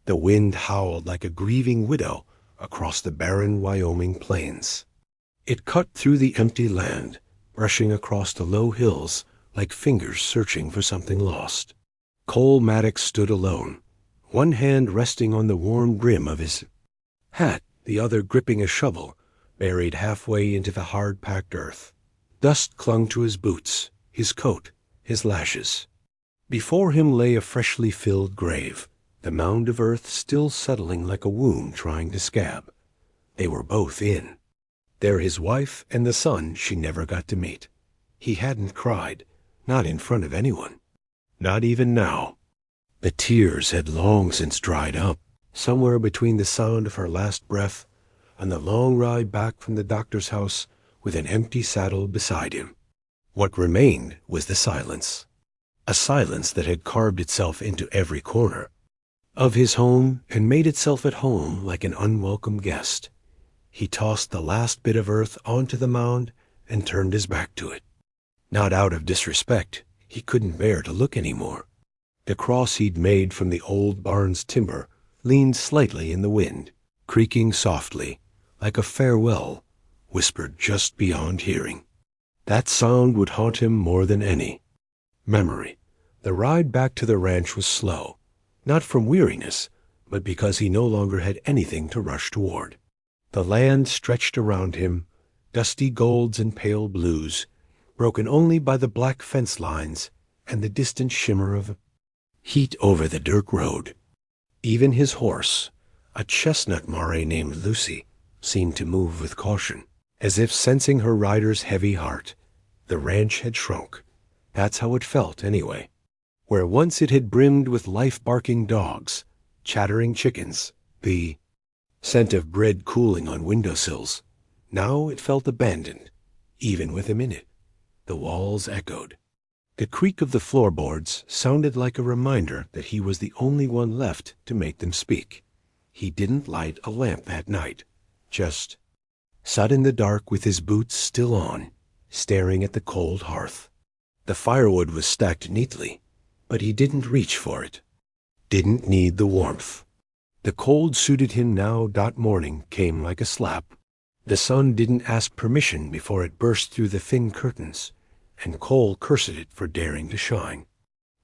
The wind howled like a grieving widow across the barren Wyoming plains. It cut through the empty land, brushing across the low hills like fingers searching for something lost. Cole Maddox stood alone, one hand resting on the warm brim of his hat, the other gripping a shovel, buried halfway into the hard-packed earth. Dust clung to his boots, his coat, his lashes. Before him lay a freshly filled grave, the mound of earth still settling like a wound trying to scab. They were both in. There his wife and the son she never got to meet. He hadn't cried, not in front of anyone. Not even now. The tears had long since dried up, somewhere between the sound of her last breath and the long ride back from the doctor's house with an empty saddle beside him. What remained was the silence, a silence that had carved itself into every corner of his home and made itself at home like an unwelcome guest. He tossed the last bit of earth onto the mound and turned his back to it. Not out of disrespect, he couldn't bear to look any more. The cross he'd made from the old barn's timber leaned slightly in the wind, creaking softly, like a farewell, whispered just beyond hearing. That sound would haunt him more than any. Memory. The ride back to the ranch was slow, not from weariness, but because he no longer had anything to rush toward. The land stretched around him, dusty golds and pale blues, broken only by the black fence lines and the distant shimmer of heat over the dirt road. Even his horse, a chestnut mare named Lucy, seemed to move with caution, as if sensing her rider's heavy heart. The ranch had shrunk. That's how it felt, anyway. Where once it had brimmed with life-barking dogs, chattering chickens, the scent of bread cooling on windowsills, now it felt abandoned, even with him in it. The walls echoed. The creak of the floorboards sounded like a reminder that he was the only one left to make them speak. He didn't light a lamp that night, just sat in the dark with his boots still on, staring at the cold hearth. The firewood was stacked neatly, but he didn't reach for it. Didn't need the warmth. The cold suited him now. Morning came like a slap. The sun didn't ask permission before it burst through the thin curtains, and Cole cursed it for daring to shine.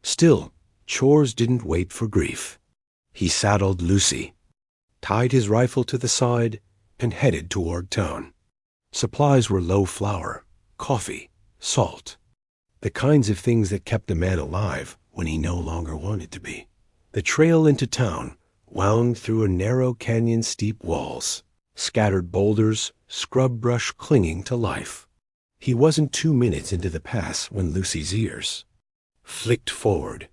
Still, chores didn't wait for grief. He saddled Lucy, tied his rifle to the side, and headed toward town. Supplies were low flour, coffee, salt, the kinds of things that kept a man alive when he no longer wanted to be. The trail into town wound through a narrow canyon, steep walls, scattered boulders, scrub brush clinging to life. He wasn't 2 minutes into the pass when Lucy's ears flicked forward.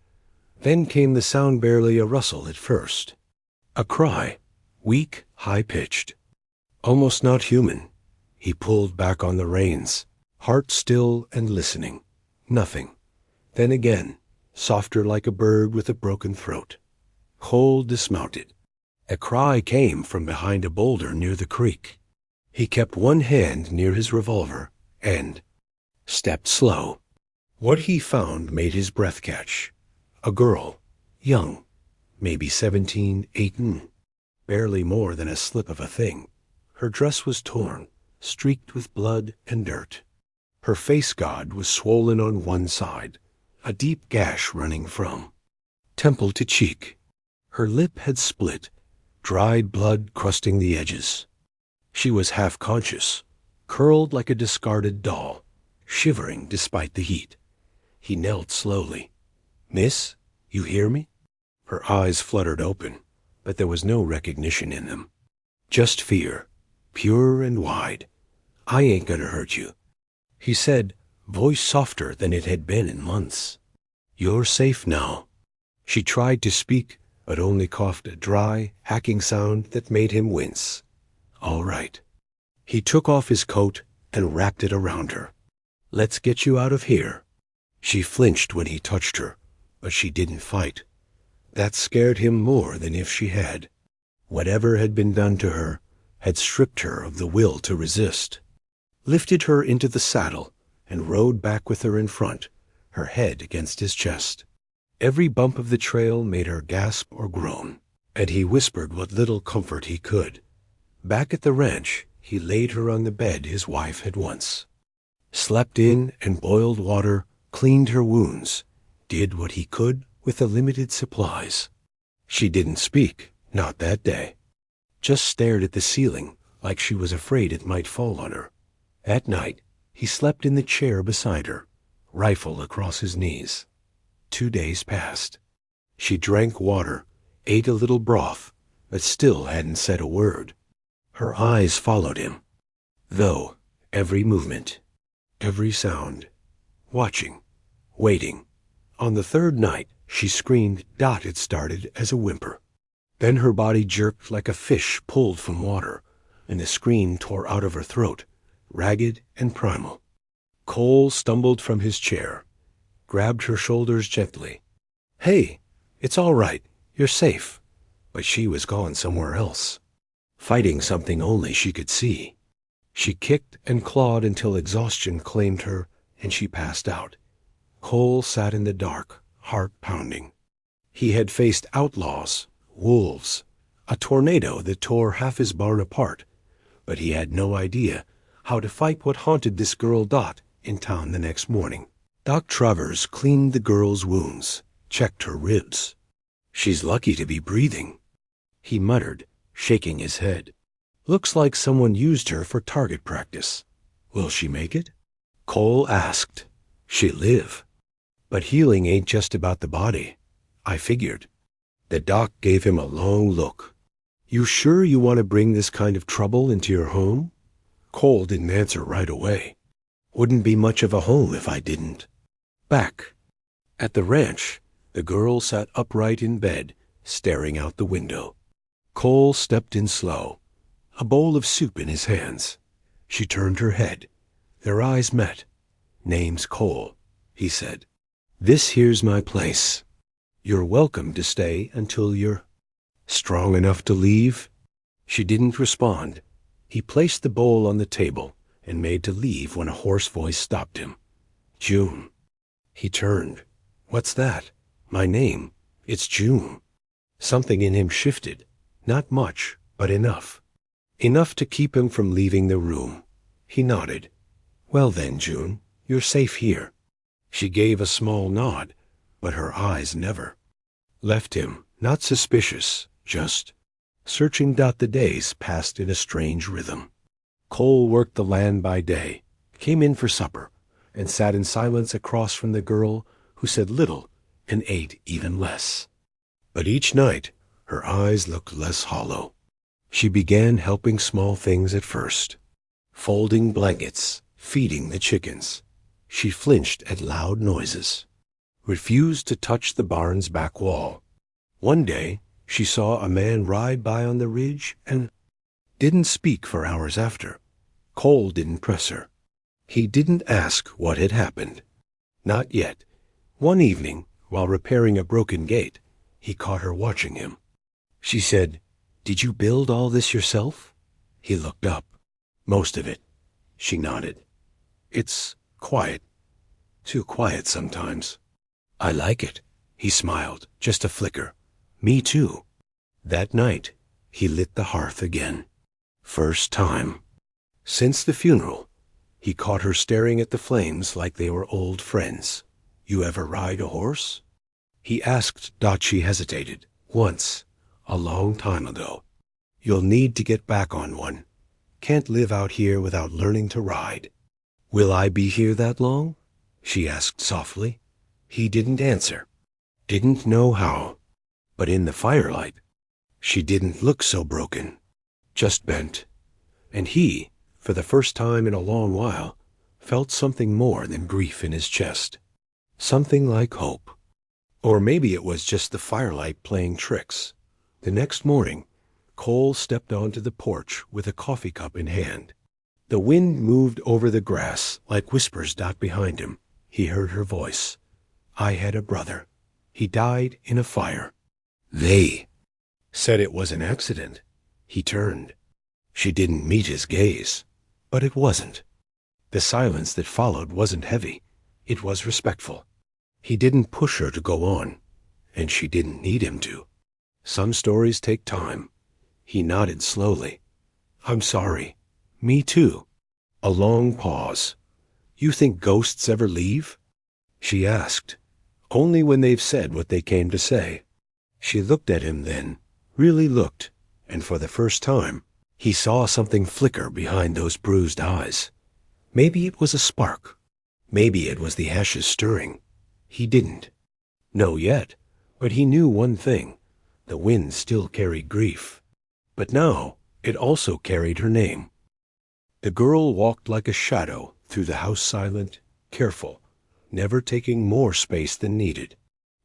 Then came the sound, barely a rustle at first. A cry, weak, high-pitched, almost not human. He pulled back on the reins, heart still and listening. Nothing. Then again, softer, like a bird with a broken throat. Cole dismounted. A cry came from behind a boulder near the creek. He kept one hand near his revolver and stepped slow. What he found made his breath catch. A girl, young, maybe 17, 18, barely more than a slip of a thing. Her dress was torn, streaked with blood and dirt. Her face guard was swollen on one side, a deep gash running from temple to cheek. Her lip had split, dried blood crusting the edges. She was half-conscious, curled like a discarded doll, shivering despite the heat. He knelt slowly. "Miss, you hear me?" Her eyes fluttered open, but there was no recognition in them. Just fear, pure and wide. "I ain't gonna hurt you," he said, voice softer than it had been in months. "You're safe now." She tried to speak, but only coughed a dry, hacking sound that made him wince. "All right." He took off his coat and wrapped it around her. "Let's get you out of here." She flinched when he touched her, but she didn't fight. That scared him more than if she had. Whatever had been done to her had stripped her of the will to resist. Lifted her into the saddle and rode back with her in front, her head against his chest. Every bump of the trail made her gasp or groan. and he whispered what little comfort he could. Back at the ranch, he laid her on the bed his wife had once. Slept in and boiled water, cleaned her wounds, did what he could with the limited supplies. She didn't speak, not that day. Just stared at the ceiling like she was afraid it might fall on her. At night, he slept in the chair beside her, rifle across his knees. 2 days passed. She drank water, ate a little broth, but still hadn't said a word. Her eyes followed him, though, every movement, every sound, watching, waiting. On the third night, she screamed. It started as a whimper. Then her body jerked like a fish pulled from water, and the scream tore out of her throat, ragged and primal. Cole stumbled from his chair, grabbed her shoulders gently. "Hey, it's all right. You're safe." But she was gone somewhere else, fighting something only she could see. She kicked and clawed until exhaustion claimed her, and she passed out. Cole sat in the dark, heart pounding. He had faced outlaws, wolves, a tornado that tore half his barn apart, but he had no idea how to fight what haunted this girl Dot in town the next morning. Doc Travers cleaned the girl's wounds, checked her ribs. "She's lucky to be breathing," he muttered, shaking his head. "Looks like someone used her for target practice. Will she make it?" Cole asked. "She'll live. But healing ain't just about the body, I figured." The doc gave him a long look. "You sure you want to bring this kind of trouble into your home?" Cole didn't answer right away. "Wouldn't be much of a home if I didn't." Back at the ranch, the girl sat upright in bed, staring out the window. Cole stepped in slow, a bowl of soup in his hands. She turned her head. Their eyes met. "Name's Cole," he said. "This here's my place. You're welcome to stay until you're strong enough to leave." She didn't respond. He placed the bowl on the table and made to leave when a hoarse voice stopped him. "June." He turned. "What's that?" "My name. It's June." Something in him shifted. Not much, but enough. Enough to keep him from leaving the room. He nodded. "Well then, June, you're safe here." She gave a small nod, but her eyes never left him, not suspicious, just searching. The days passed in a strange rhythm. Cole worked the land by day, came in for supper, and sat in silence across from the girl who said little and ate even less. But each night, her eyes looked less hollow. She began helping small things at first. Folding blankets, feeding the chickens. She flinched at loud noises, refused to touch the barn's back wall. One day, she saw a man ride by on the ridge and didn't speak for hours after. Cole didn't press her. He didn't ask what had happened. Not yet. One evening, while repairing a broken gate, he caught her watching him. She said, "Did you build all this yourself?" He looked up. "Most of it." She nodded. "It's quiet. Too quiet sometimes." "I like it." He smiled, just a flicker. "Me too." That night, he lit the hearth again. First time since the funeral, he caught her staring at the flames like they were old friends. "You ever ride a horse?" he asked. She hesitated. "Once, a long time ago." "You'll need to get back on one. Can't live out here without learning to ride." "Will I be here that long?" she asked softly. He didn't answer. Didn't know how. But in the firelight, she didn't look so broken. Just bent. And he, for the first time in a long while, felt something more than grief in his chest. Something like hope. Or maybe it was just the firelight playing tricks. The next morning, Cole stepped onto the porch with a coffee cup in hand. The wind moved over the grass like whispers behind him. He heard her voice. "I had a brother. He died in a fire. They said it was an accident." He turned. She didn't meet his gaze, but it wasn't. The silence that followed wasn't heavy. It was respectful. He didn't push her to go on, and she didn't need him to. Some stories take time. He nodded slowly. I'm sorry. Me too. A long pause. You think ghosts ever leave? She asked. Only when they've said what they came to say. She looked at him then, really looked, and for the first time, he saw something flicker behind those bruised eyes. Maybe it was a spark. Maybe it was the ashes stirring. He didn't know yet, but he knew one thing. The wind still carried grief. But now it also carried her name. The girl walked like a shadow through the house, silent, careful, never taking more space than needed.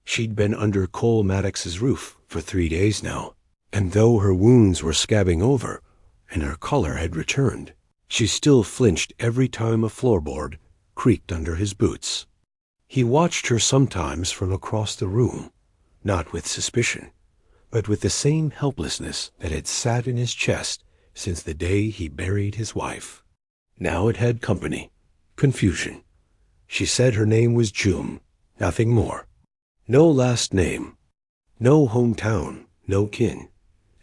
She'd been under Cole Maddox's roof for 3 days now, and though her wounds were scabbing over and her color had returned, she still flinched every time a floorboard creaked under his boots. He watched her sometimes from across the room, not with suspicion, but with the same helplessness that had sat in his chest since the day he buried his wife. Now it had company, confusion. She said her name was June, nothing more. No last name, no hometown, no kin,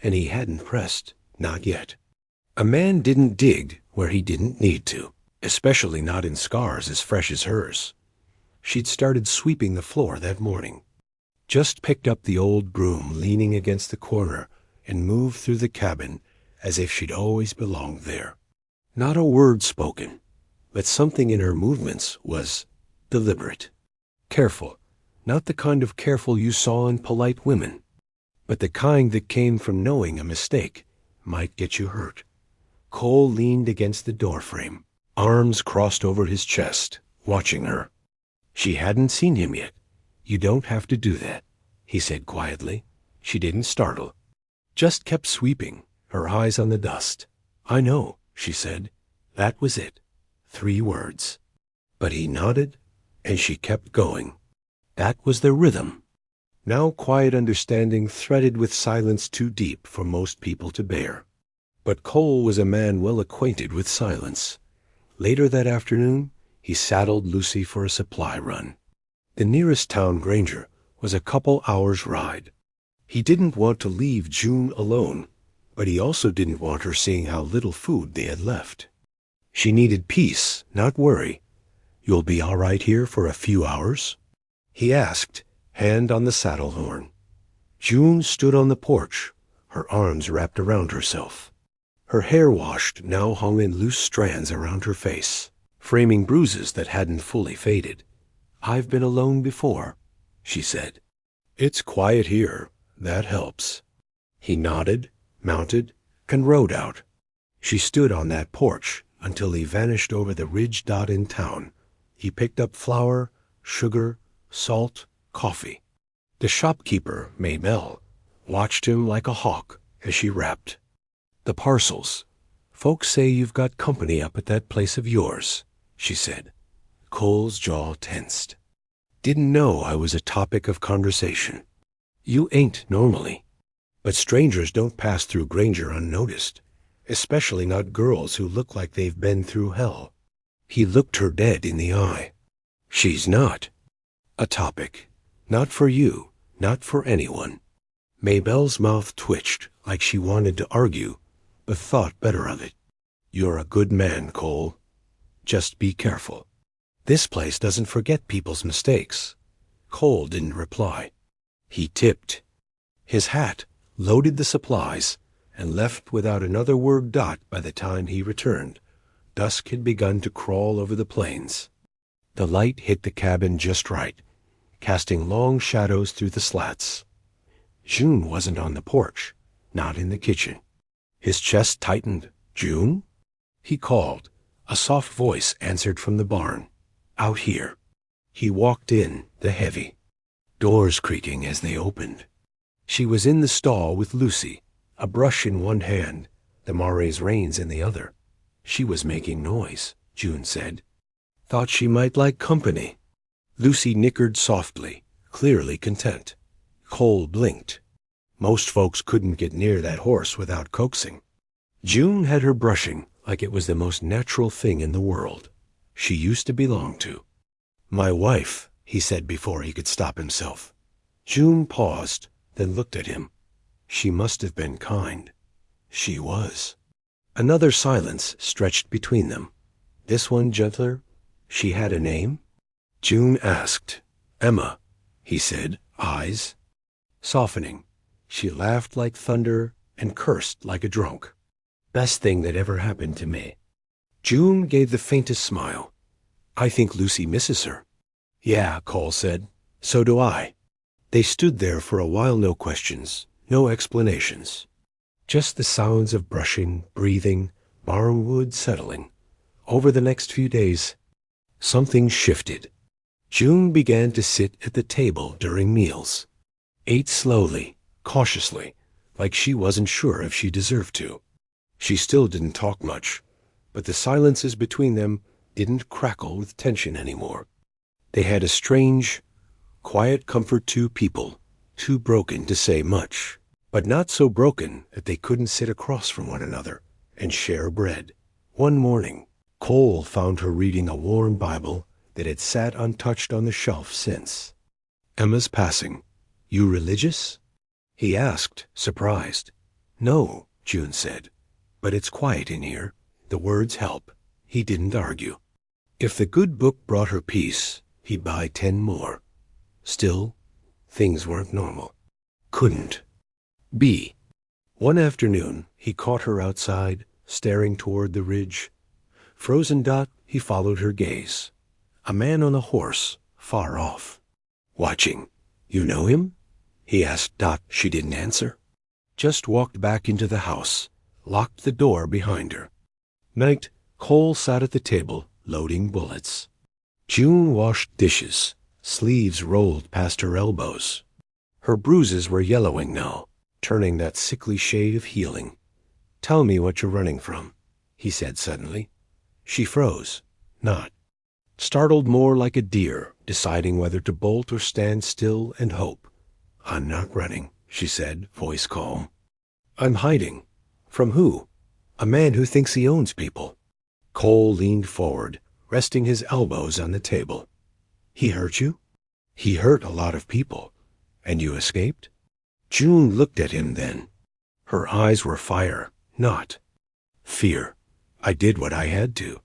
and he hadn't pressed, not yet. A man didn't dig where he didn't need to, especially not in scars as fresh as hers. She'd started sweeping the floor that morning. Just picked up the old broom leaning against the corner and moved through the cabin as if she'd always belonged there. Not a word spoken, but something in her movements was deliberate, careful, not the kind of careful you saw in polite women, but the kind that came from knowing a mistake might get you hurt. Cole leaned against the doorframe, arms crossed over his chest, watching her. She hadn't seen him yet. You don't have to do that, he said quietly. She didn't startle, just kept sweeping, her eyes on the dust. I know, she said. That was it. 3 words. But he nodded, and she kept going. That was their rhythm. Now quiet understanding threaded with silence too deep for most people to bear. But Cole was a man well acquainted with silence. Later that afternoon, he saddled Lucy for a supply run. The nearest town, Granger, was a couple hours' ride. He didn't want to leave June alone, but he also didn't want her seeing how little food they had left. She needed peace, not worry. You'll be all right here for a few hours? He asked, hand on the saddle horn. June stood on the porch, her arms wrapped around herself. Her hair washed now hung in loose strands around her face, framing bruises that hadn't fully faded. I've been alone before, she said. It's quiet here. That helps. He nodded, mounted, and rode out. She stood on that porch until he vanished over the ridge dot in town. He picked up flour, sugar, salt, coffee. The shopkeeper, Maybelle, watched him like a hawk as she wrapped. The parcels. Folks say you've got company up at that place of yours, she said. Cole's jaw tensed. Didn't know I was a topic of conversation. You ain't normally. But strangers don't pass through Granger unnoticed, especially not girls who look like they've been through hell. He looked her dead in the eye. She's not a topic. Not for you, not for anyone. Maybelle's mouth twitched like she wanted to argue, but thought better of it. You're a good man, Cole. Just be careful. This place doesn't forget people's mistakes. Cole didn't reply. He tipped his hat, loaded the supplies, and left without another word dot by the time he returned. Dusk had begun to crawl over the plains. The light hit the cabin just right, casting long shadows through the slats. June wasn't on the porch, not in the kitchen. His chest tightened. June? He called. A soft voice answered from the barn. Out here. He walked in, the heavy doors creaking as they opened. She was in the stall with Lucy, a brush in one hand, the Mare's reins in the other. She was making noise, June said. Thought she might like company. Lucy nickered softly, clearly content. Cole blinked. Most folks couldn't get near that horse without coaxing. June had her brushing like it was the most natural thing in the world. She used to belong to. My wife, he said before he could stop himself. June paused, then looked at him. She must have been kind. She was. Another silence stretched between them. This one gentler. She had a name? June asked. Emma, he said, eyes softening. She laughed like thunder and cursed like a drunk. Best thing that ever happened to me. June gave the faintest smile. I think Lucy misses her. Yeah, Cole said. So do I. They stood there for a while, no questions, no explanations. Just the sounds of brushing, breathing, barnwood settling. Over the next few days, something shifted. June began to sit at the table during meals. Ate slowly, cautiously, like she wasn't sure if she deserved to. She still didn't talk much, but the silences between them didn't crackle with tension anymore. They had a strange, quiet comfort, two people, too broken to say much, but not so broken that they couldn't sit across from one another and share bread. One morning, Cole found her reading a worn Bible that had sat untouched on the shelf since. Emma's passing. You religious? He asked, surprised. No, June said, but it's quiet in here. The words help. He didn't argue. If the good book brought her peace, he'd buy 10 more. Still, things weren't normal. Couldn't be. One afternoon, he caught her outside, staring toward the ridge. Frozen Dot, he followed her gaze. A man on a horse, far off. Watching. You know him? He asked Dot. She didn't answer. Just walked back into the house, locked the door behind her. Night, Cole sat at the table, loading bullets. June washed dishes, sleeves rolled past her elbows. Her bruises were yellowing now, turning that sickly shade of healing. Tell me what you're running from, he said suddenly. She froze, not. Startled more like a deer, deciding whether to bolt or stand still and hope. I'm not running, she said, voice calm. I'm hiding. From who? A man who thinks he owns people. Cole leaned forward, resting his elbows on the table. He hurt you? He hurt a lot of people. And you escaped? June looked at him then. Her eyes were fire, not fear. I did what I had to.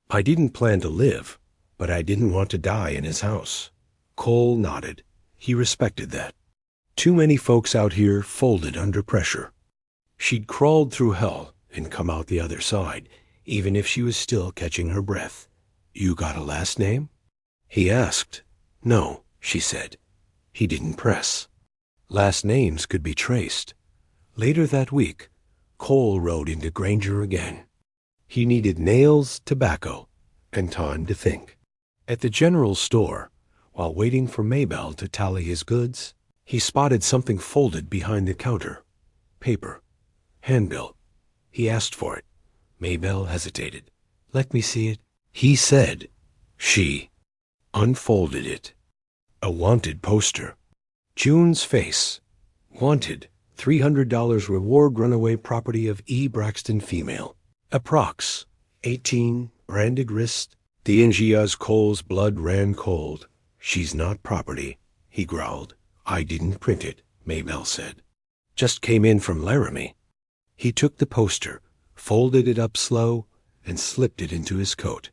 I didn't plan to live, but I didn't want to die in his house. Cole nodded. He respected that. Too many folks out here folded under pressure. She'd crawled through hell and come out the other side, even if she was still catching her breath. You got a last name? He asked. No, she said. He didn't press. Last names could be traced. Later that week, Cole rode into Granger again. He needed nails, tobacco, and time to think. At the general store, while waiting for Maybelle to tally his goods, he spotted something folded behind the counter. Paper. Handbill. He asked for it. Maybelle hesitated. Let me see it. He said. She unfolded it. A wanted poster. June's face. Wanted. $300 reward, runaway property of E. Braxton, female. Approx. 18, branded wrist. The Ingia's Cole's blood ran cold. She's not property, he growled. I didn't print it, Maybelle said. Just came in from Laramie. He took the poster, folded it up slow, and slipped it into his coat.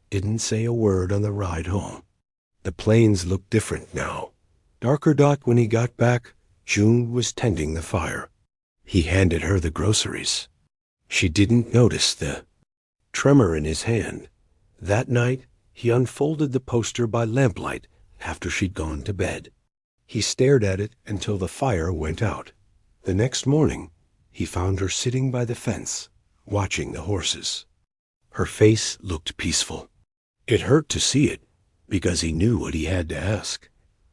Didn't say a word on the ride home. The plains looked different now. Darker Dot when he got back. June was tending the fire. He handed her the groceries. She didn't notice the tremor in his hand. That night, he unfolded the poster by lamplight after she'd gone to bed. He stared at it until the fire went out. The next morning, he found her sitting by the fence, watching the horses. Her face looked peaceful. It hurt to see it, because he knew what he had to ask.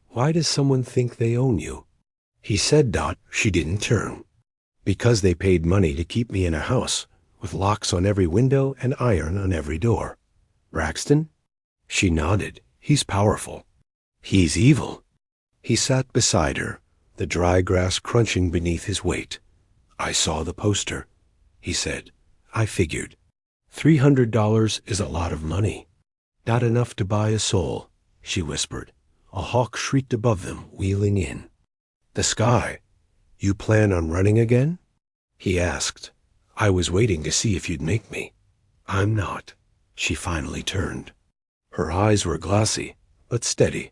Why does someone think they own you? He said, Dot. She didn't turn. Because they paid money to keep me in a house, with locks on every window and iron on every door. Braxton? She nodded. He's powerful. He's evil. He sat beside her, the dry grass crunching beneath his weight. I saw the poster, he said. I figured. $300 is a lot of money. Not enough to buy a soul, she whispered. A hawk shrieked above them, wheeling in. The sky. You plan on running again? He asked. I was waiting to see if you'd make me. I'm not. She finally turned. Her eyes were glassy, but steady.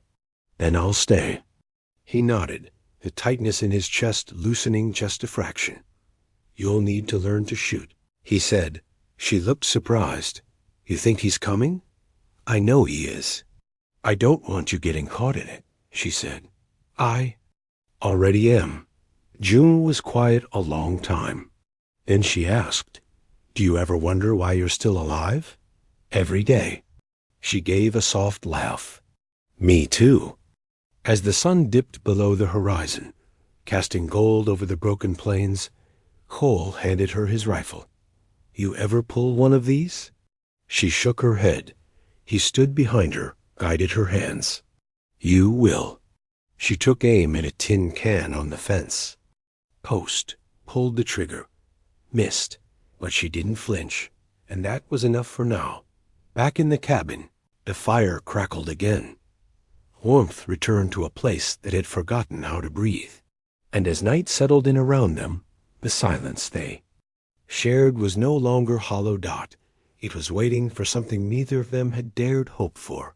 Then I'll stay. He nodded, the tightness in his chest loosening just a fraction. You'll need to learn to shoot, he said. She looked surprised. You think he's coming? I know he is. I don't want you getting caught in it, she said. I already am. June was quiet a long time. Then she asked, Do you ever wonder why you're still alive? Every day. She gave a soft laugh. Me too. As the sun dipped below the horizon, casting gold over the broken plains, Cole handed her his rifle. You ever pull one of these? She shook her head. He stood behind her, guided her hands. You will. She took aim at a tin can on the fence. Post, pulled the trigger. Missed, but she didn't flinch, and that was enough for now. Back in the cabin, the fire crackled again. Warmth returned to a place that had forgotten how to breathe. And as night settled in around them, the silence they shared was no longer hollow dot. It was waiting for something neither of them had dared hope for.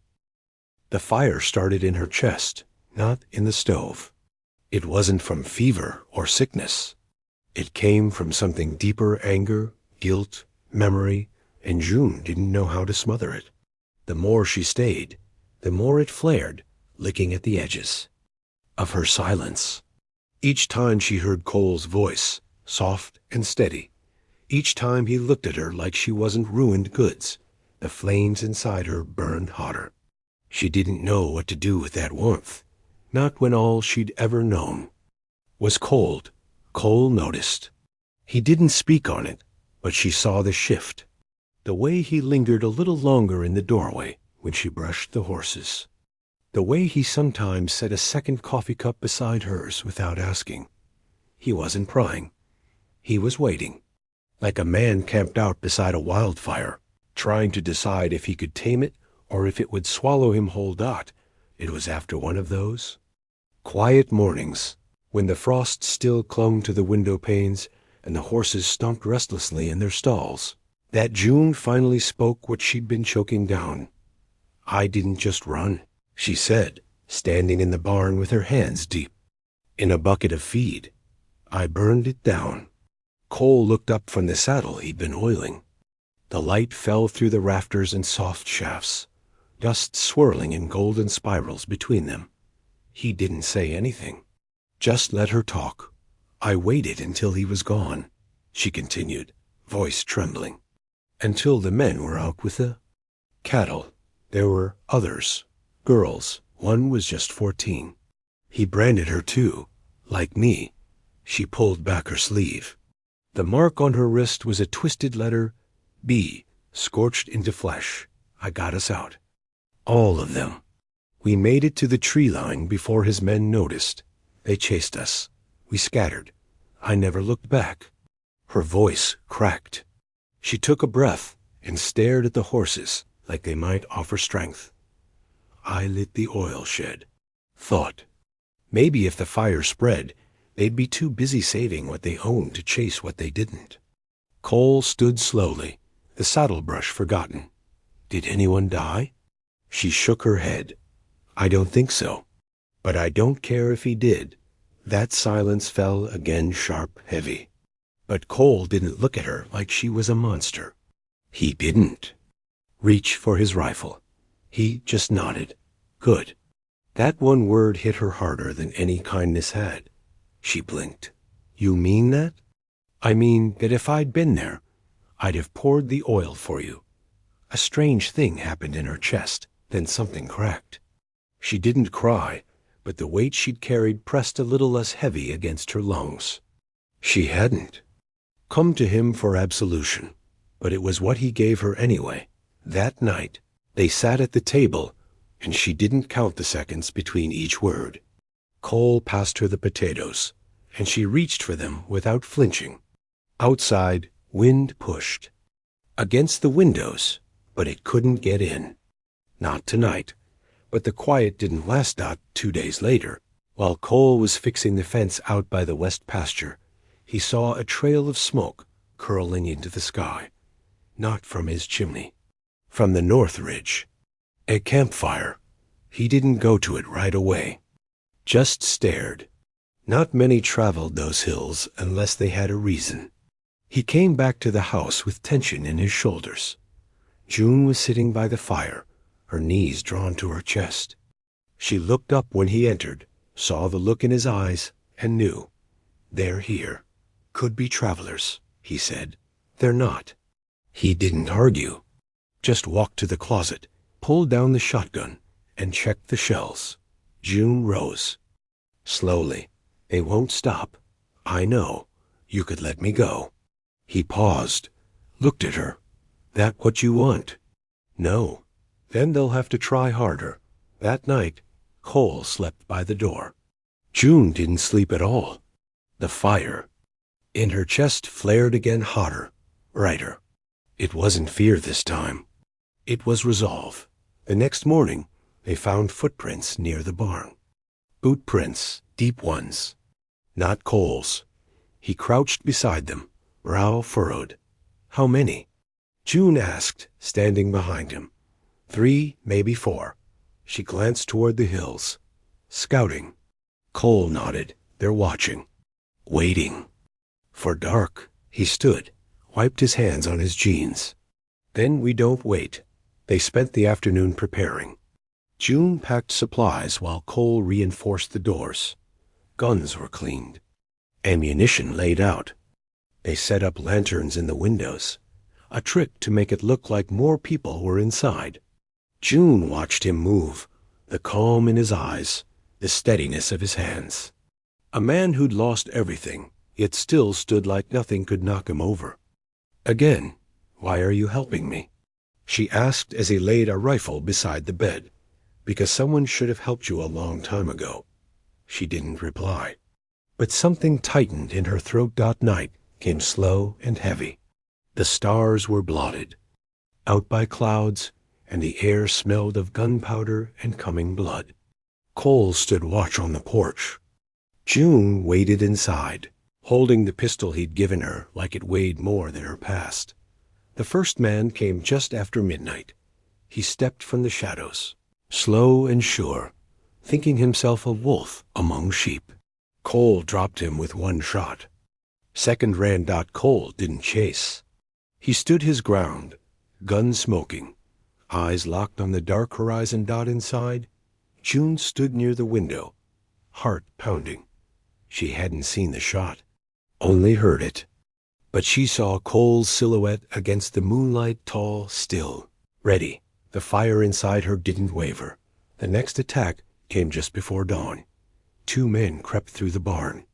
The fire started in her chest, not in the stove. It wasn't from fever or sickness. It came from something deeper: anger, guilt, memory, and June didn't know how to smother it. The more she stayed, the more it flared, licking at the edges of her silence. Each time she heard Cole's voice, soft and steady, each time he looked at her like she wasn't ruined goods, the flames inside her burned hotter. She didn't know what to do with that warmth, not when all she'd ever known was cold. Cole noticed. He didn't speak on it, but she saw the shift, the way he lingered a little longer in the doorway when she brushed the horses, the way he sometimes set a second coffee cup beside hers without asking. He wasn't prying. He was waiting, like a man camped out beside a wildfire, trying to decide if he could tame it or if it would swallow him whole. It was after one of those quiet mornings, when the frost still clung to the window panes and the horses stomped restlessly in their stalls, that June finally spoke what she'd been choking down. I didn't just run, she said, standing in the barn with her hands deep in a bucket of feed. I burned it down. Cole looked up from the saddle he'd been oiling. The light fell through the rafters in soft shafts, dust swirling in golden spirals between them. He didn't say anything, just let her talk. I waited until he was gone, she continued, voice trembling, until the men were out with the cattle. There were others, girls. One was just 14. He branded her too, like me. She pulled back her sleeve. The mark on her wrist was a twisted letter B, scorched into flesh. I got us out. All of them. We made it to the tree line before his men noticed. They chased us. We scattered. I never looked back. Her voice cracked. She took a breath and stared at the horses like they might offer strength. I lit the oil shed. Thought, maybe if the fire spread, they'd be too busy saving what they owned to chase what they didn't. Cole stood slowly, the saddle brush forgotten. Did anyone die? She shook her head. I don't think so. But I don't care if he did. That silence fell again, sharp, heavy. But Cole didn't look at her like she was a monster. He didn't reach for his rifle. He just nodded. Good. That one word hit her harder than any kindness had. She blinked. You mean that? I mean that if I'd been there, I'd have poured the oil for you. A strange thing happened in her chest, then something cracked. She didn't cry, but the weight she'd carried pressed a little less heavy against her lungs. She hadn't come to him for absolution, but it was what he gave her anyway. That night, they sat at the table, and she didn't count the seconds between each word. Cole passed her the potatoes, and she reached for them without flinching. Outside, wind pushed against the windows, but it couldn't get in. Not tonight. But the quiet didn't last out 2 days later. While Cole was fixing the fence out by the west pasture, he saw a trail of smoke curling into the sky. Not from his chimney. From the north ridge. A campfire. He didn't go to it right away. Just stared. Not many traveled those hills unless they had a reason. He came back to the house with tension in his shoulders. June was sitting by the fire, her knees drawn to her chest. She looked up when he entered, saw the look in his eyes, and knew. They're here. Could be travelers, he said. They're not. He didn't argue. Just walked to the closet, pulled down the shotgun, and checked the shells. June rose. Slowly. They won't stop. I know. You could let me go. He paused, looked at her. That what you want? No. Then they'll have to try harder. That night, Cole slept by the door. June didn't sleep at all. The fire in her chest flared again, hotter, brighter. It wasn't fear this time. It was resolve. The next morning, they found footprints near the barn. Boot prints, deep ones. Not Cole's. He crouched beside them, brow furrowed. How many? June asked, standing behind him. 3, maybe 4. She glanced toward the hills. Scouting. Cole nodded. They're watching. Waiting. For dark. He stood, wiped his hands on his jeans. Then we don't wait. They spent the afternoon preparing. June packed supplies while Cole reinforced the doors. Guns were cleaned. Ammunition laid out. They set up lanterns in the windows, a trick to make it look like more people were inside. June watched him move, the calm in his eyes, the steadiness of his hands. A man who'd lost everything, yet still stood like nothing could knock him over. Again, why are you helping me? She asked as he laid a rifle beside the bed. Because someone should have helped you a long time ago. She didn't reply. But something tightened in her throat. Night came slow and heavy. The stars were blotted out by clouds, and the air smelled of gunpowder and coming blood. Cole stood watch on the porch. June waited inside, holding the pistol he'd given her like it weighed more than her past. The first man came just after midnight. He stepped from the shadows, slow and sure, thinking himself a wolf among sheep. Cole dropped him with one shot. Second ran. Cole didn't chase. He stood his ground, gun smoking, eyes locked on the dark horizon. Inside, June stood near the window, heart pounding. She hadn't seen the shot, only heard it. But she saw Cole's silhouette against the moonlight, tall, still, ready. The fire inside her didn't waver. The next attack came just before dawn. 2 men crept through the barn.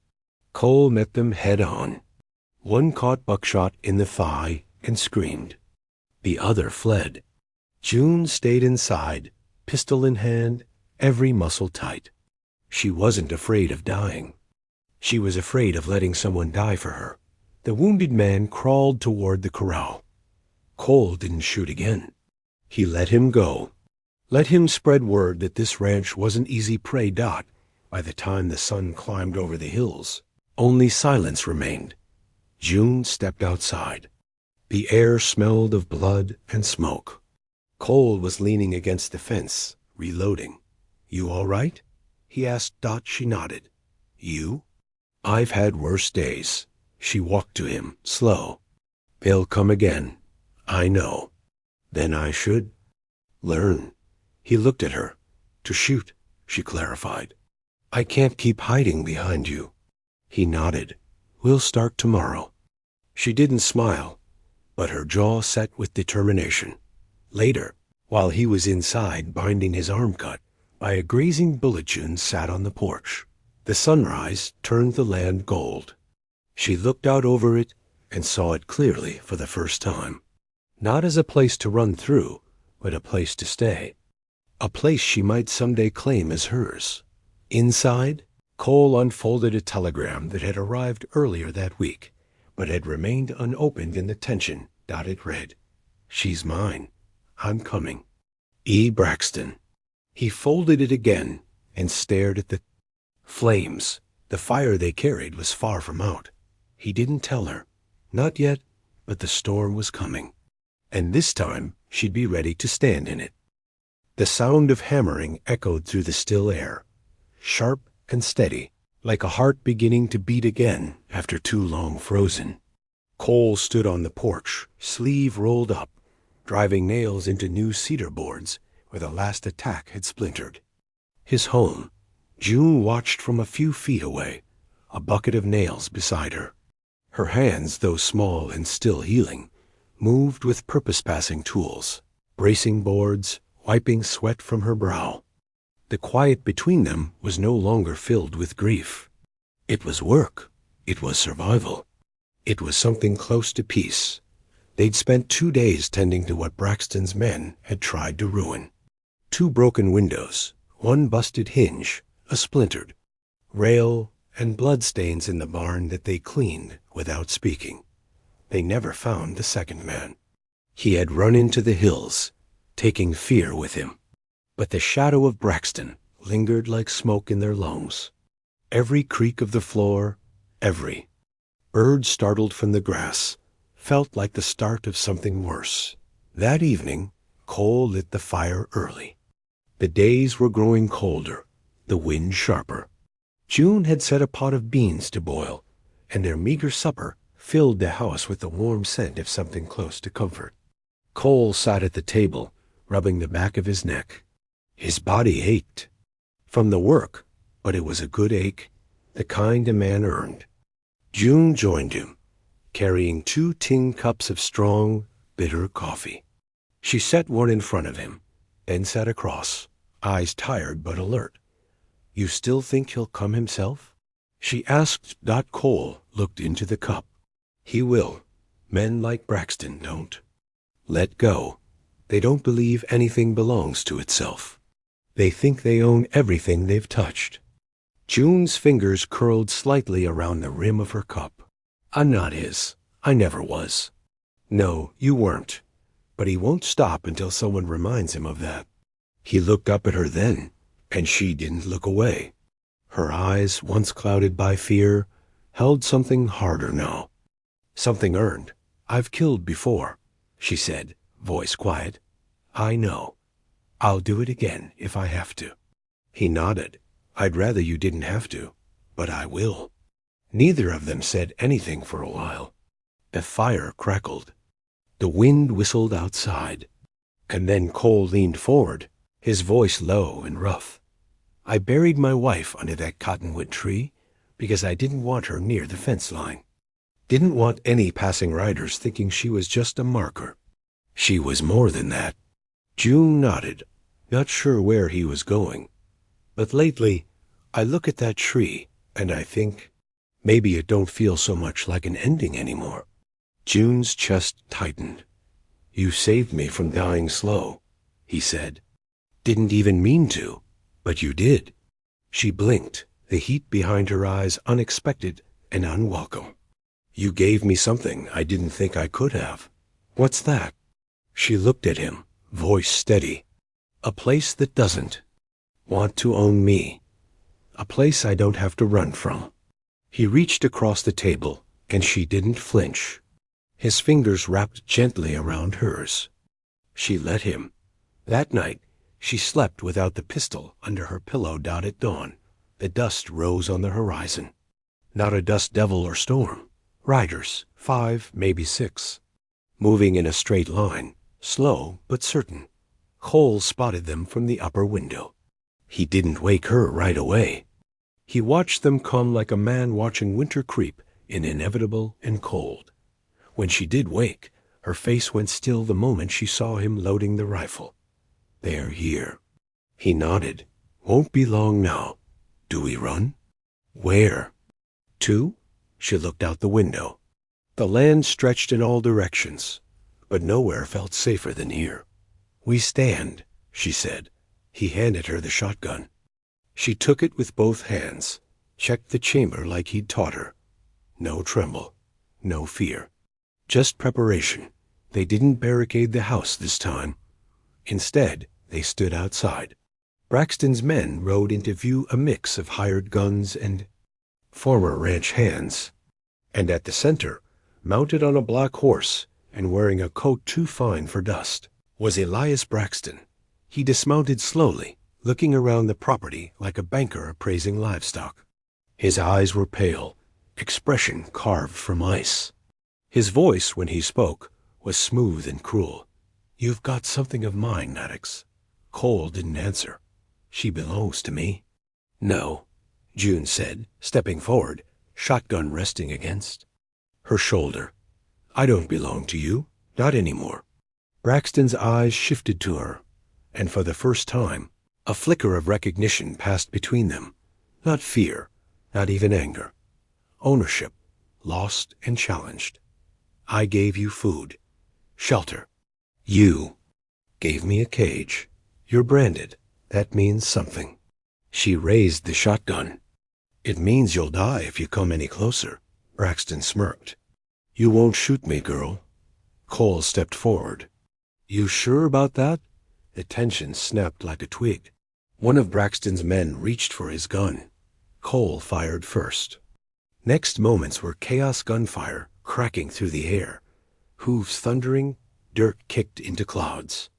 Cole met them head on. One caught buckshot in the thigh and screamed. The other fled. June stayed inside, pistol in hand, every muscle tight. She wasn't afraid of dying. She was afraid of letting someone die for her. The wounded man crawled toward the corral. Cole didn't shoot again. He let him go. Let him spread word that this ranch wasn't easy prey. By the time the sun climbed over the hills, only silence remained. June stepped outside. The air smelled of blood and smoke. Cole was leaning against the fence, reloading. You all right? He asked. She nodded. You? I've had worse days. She walked to him, slow. They'll come again. I know. Then I should learn. He looked at her. To shoot, she clarified. I can't keep hiding behind you. He nodded. We'll start tomorrow. She didn't smile, but her jaw set with determination. Later, while he was inside binding his arm cut by a grazing bullet, June sat on the porch. The sunrise turned the land gold. She looked out over it and saw it clearly for the first time. Not as a place to run through, but a place to stay. A place she might someday claim as hers. Inside, Cole unfolded a telegram that had arrived earlier that week, but had remained unopened in the tension. It read, She's mine. I'm coming. E. Braxton. He folded it again and stared at the Flames. The fire they carried was far from out. He didn't tell her. Not yet, but the storm was coming. And this time she'd be ready to stand in it. The sound of hammering echoed through the still air, sharp and steady, like a heart beginning to beat again after too long frozen. Cole stood on the porch, sleeve rolled up, driving nails into new cedar boards where the last attack had splintered. His home. June watched from a few feet away, a bucket of nails beside her. Her hands, though small and still healing, moved with purpose-passing tools, bracing boards, wiping sweat from her brow. The quiet between them was no longer filled with grief. It was work. It was survival. It was something close to peace. They'd spent 2 days tending to what Braxton's men had tried to ruin. 2 broken windows, 1 busted hinge, a splintered rail, and bloodstains in the barn that they cleaned without speaking. They never found the second man. He had run into the hills, taking fear with him. But the shadow of Braxton lingered like smoke in their lungs. Every creak of the floor, every bird startled from the grass, felt like the start of something worse. That evening, Cole lit the fire early. The days were growing colder, the wind sharper. June had set a pot of beans to boil, and their meager supper filled the house with the warm scent of something close to comfort. Cole sat at the table, rubbing the back of his neck. His body ached from the work, but it was a good ache, the kind a man earned. June joined him, carrying 2 tin cups of strong, bitter coffee. She set one in front of him, then sat across, eyes tired but alert. "You still think he'll come himself?" she asked. Cole looked into the cup. "He will. Men like Braxton don't. Let go. They don't believe anything belongs to itself. They think they own everything they've touched." June's fingers curled slightly around the rim of her cup. "I'm not his. I never was." "No, you weren't. But he won't stop until someone reminds him of that." He looked up at her then, and she didn't look away. Her eyes, once clouded by fear, held something harder now. "Something earned. I've killed before," she said, voice quiet. "I know. I'll do it again if I have to." He nodded. "I'd rather you didn't have to, but I will." Neither of them said anything for a while. The fire crackled. The wind whistled outside. And then Cole leaned forward, his voice low and rough. "I buried my wife under that cottonwood tree because I didn't want her near the fence line. Didn't want any passing riders thinking she was just a marker. She was more than that." June nodded, not sure where he was going. "But lately, I look at that tree, and I think, maybe it don't feel so much like an ending anymore." June's chest tightened. "You saved me from dying slow," he said. "Didn't even mean to, but you did." She blinked, the heat behind her eyes unexpected and unwelcome. "You gave me something I didn't think I could have." "What's that?" She looked at him, voice steady. "A place that doesn't want to own me. A place I don't have to run from." He reached across the table, and she didn't flinch. His fingers wrapped gently around hers. She let him. That night, she slept without the pistol under her pillow. At dawn, the dust rose on the horizon. Not a dust devil or storm. Riders, 5, maybe 6. Moving in a straight line, slow but certain. Cole spotted them from the upper window. He didn't wake her right away. He watched them come like a man watching winter creep in, inevitable and cold. When she did wake, her face went still the moment she saw him loading the rifle. "They're here." He nodded. "Won't be long now. Do we run?" "Where?" "To?" She looked out the window. The land stretched in all directions, but nowhere felt safer than here. "We stand," she said. He handed her the shotgun. She took it with both hands, checked the chamber like he'd taught her. No tremble, no fear. Just preparation. They didn't barricade the house this time. Instead, they stood outside. Braxton's men rode into view, a mix of hired guns and former ranch hands. And at the center, mounted on a black horse and wearing a coat too fine for dust, was Elias Braxton. He dismounted slowly, looking around the property like a banker appraising livestock. His eyes were pale, expression carved from ice. His voice, when he spoke, was smooth and cruel. "You've got something of mine, Maddox." Cole didn't answer. "She belongs to me." "No," June said, stepping forward, shotgun resting against her shoulder. "I don't belong to you, not anymore." Braxton's eyes shifted to her, and for the first time, a flicker of recognition passed between them. Not fear, not even anger. Ownership, lost and challenged. "I gave you food, shelter. You gave me a cage. You're branded. That means something." She raised the shotgun. "It means you'll die if you come any closer." Braxton smirked. "You won't shoot me, girl." Cole stepped forward. "You sure about that?" The tension snapped like a twig. One of Braxton's men reached for his gun. Cole fired first. Next moments were chaos gunfire cracking through the air. Hooves thundering, dirt kicked into clouds.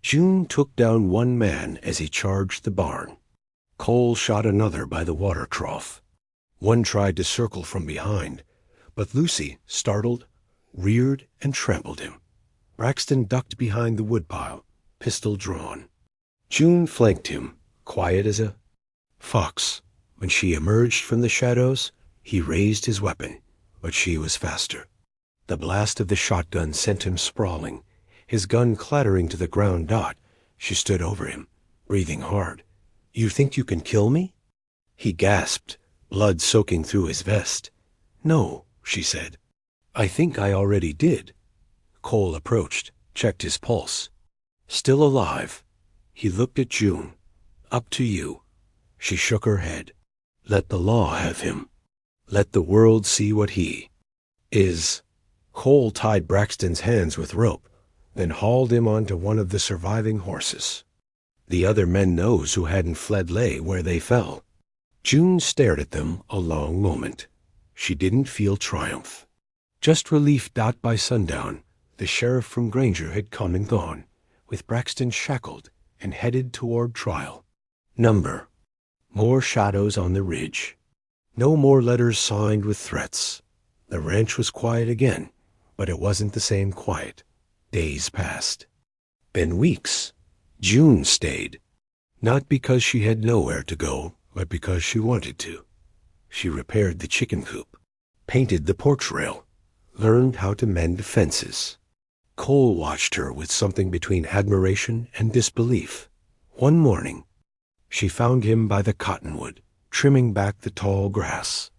June took down one man as he charged the barn. Cole shot another by the water trough. One tried to circle from behind, but Lucy, startled, reared and trampled him. Braxton ducked behind the woodpile, pistol drawn. June flanked him, quiet as a fox. When she emerged from the shadows, he raised his weapon, but she was faster. The blast of the shotgun sent him sprawling, his gun clattering to the ground. She stood over him, breathing hard. "You think you can kill me?" He gasped, blood soaking through his vest. "No," she said. "I think I already did." Cole approached, checked his pulse. Still alive. He looked at June. "Up to you." She shook her head. "Let the law have him. Let the world see what he is." Cole tied Braxton's hands with rope, then hauled him onto one of the surviving horses. The other men, those who hadn't fled, lay where they fell. June stared at them a long moment. She didn't feel triumph, just relief. By sundown, the sheriff from Granger had come and gone, with Braxton shackled and headed toward trial. More shadows on the ridge. No more letters signed with threats. The ranch was quiet again, but it wasn't the same quiet. Days passed. Then weeks. June stayed. Not because she had nowhere to go, but because she wanted to. She repaired the chicken coop, painted the porch rail, learned how to mend fences. Cole watched her with something between admiration and disbelief. One morning, she found him by the cottonwood, trimming back the tall grass.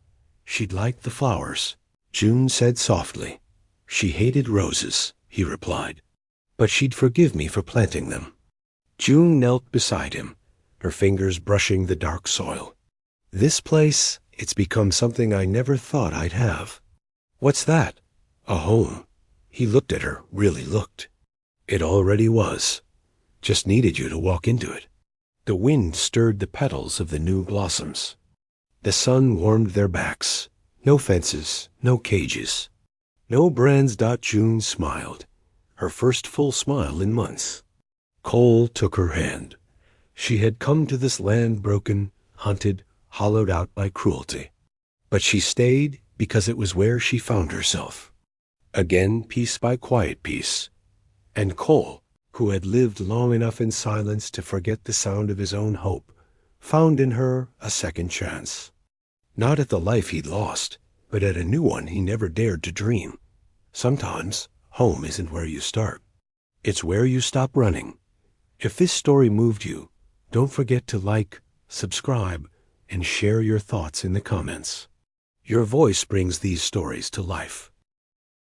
She'd liked the flowers, June said softly. "She hated roses," he replied, "but she'd forgive me for planting them." June knelt beside him, her fingers brushing the dark soil. "This place, it's become something I never thought I'd have." "What's that?" "A home." He looked at her, really looked. "It already was. Just needed you to walk into it." The wind stirred the petals of the new blossoms. The sun warmed their backs. No fences, no cages, no brands. June smiled, her first full smile in months. Cole took her hand. She had come to this land broken, hunted, hollowed out by cruelty. But she stayed because it was where she found herself. Again, piece by quiet piece. And Cole, who had lived long enough in silence to forget the sound of his own hope, found in her a second chance. Not at the life he'd lost, but at a new one he never dared to dream. Sometimes home isn't where you start. It's where you stop running. If this story moved you, don't forget to like, subscribe, and share your thoughts in the comments. Your voice brings these stories to life.